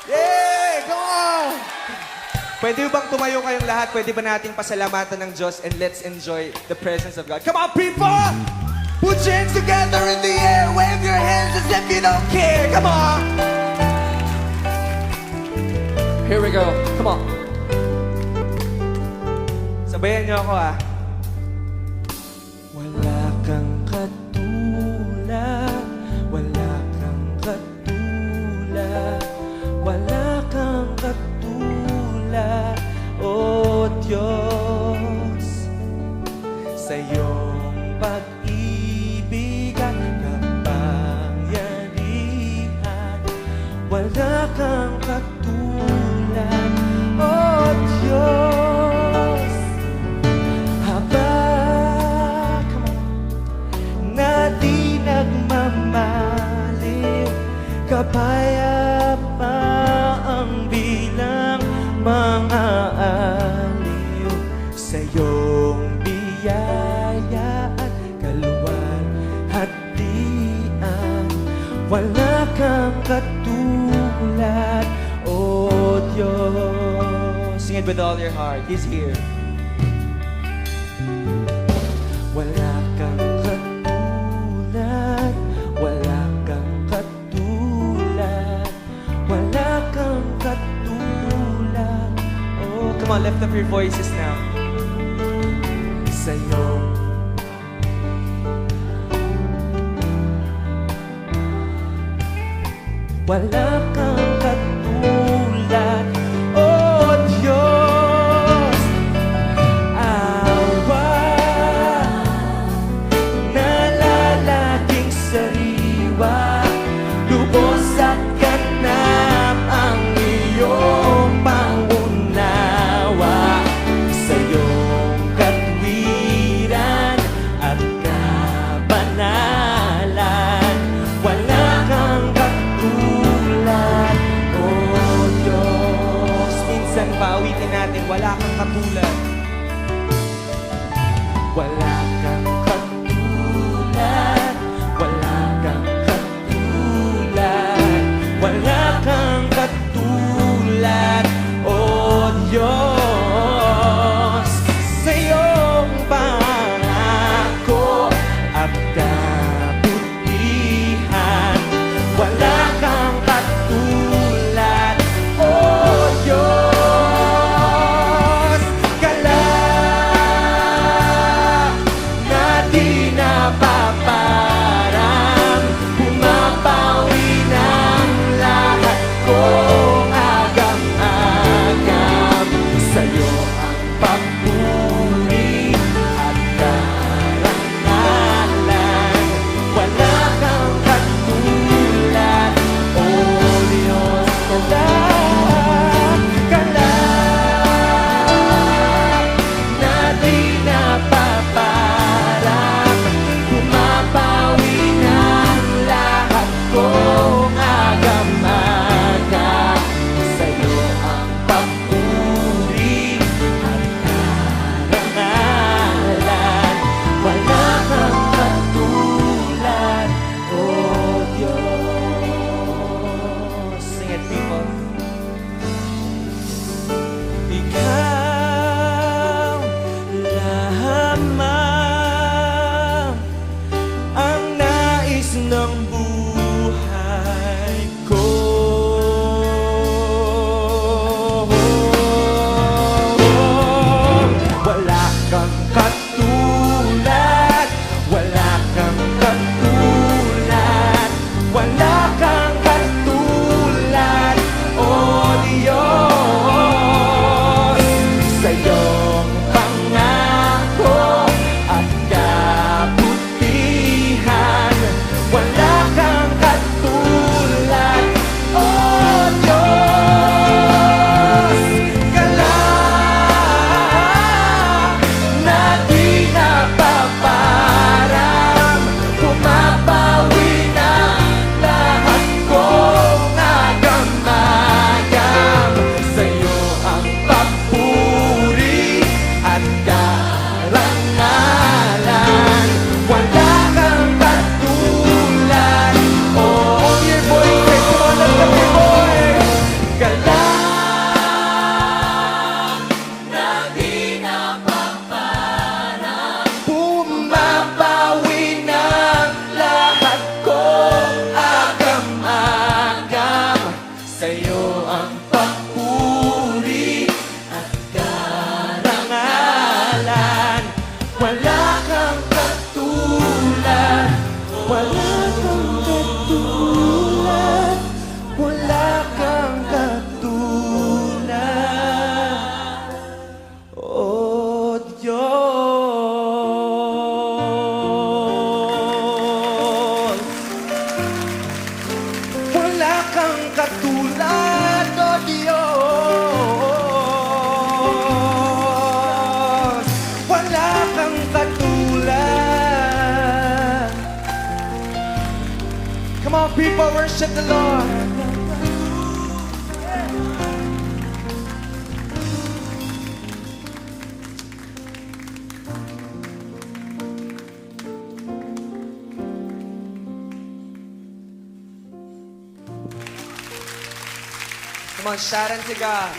Yay! Come on! Pwede bang tumayo kayong lahat? Pwede ba nating pasalamatan ng Diyos and let's enjoy the presence of God? Come on, people! Put your hands together in the air. Wave your hands as if you don't care. Come on! Here we go. Come on. Sabayan niyo ako, ah. Wala kang katulad, wala kang katulad, wala kang katulad, O Diyos. Sa iyong pag-ibig at kapangyarihan, wala kang katulad, O Diyos. Habang na di nagmamaliw, kapayapa ang bilang mga aliw. Sa iyong biyaya at kaluwalhatian, wala kang katulad, O Diyos. Sing it with all your heart. He's here. Wala kang katulad, wala kang katulad, wala kang katulad. Oh, come on, lift up your voices now. Sa'yo. Wala kang katulad, oh Diyos. Awa nalalaging sariwa, lubos at ganap ang iyong pangunawa. Sa iyong katwiran at kabanalan, wala kang katulad, O Diyos. Minsan pauwitin natin, wala kang katulad. Wala kang katulad, wala kang katulad, wala kang katulad, O Diyos. Sa iyong pangako at kabutihan, wala kang katulad, O Diyos. kang katulad, O Diyos. Wala kang katulad. Come on, people, worship the Lord. Come on, shout unto God.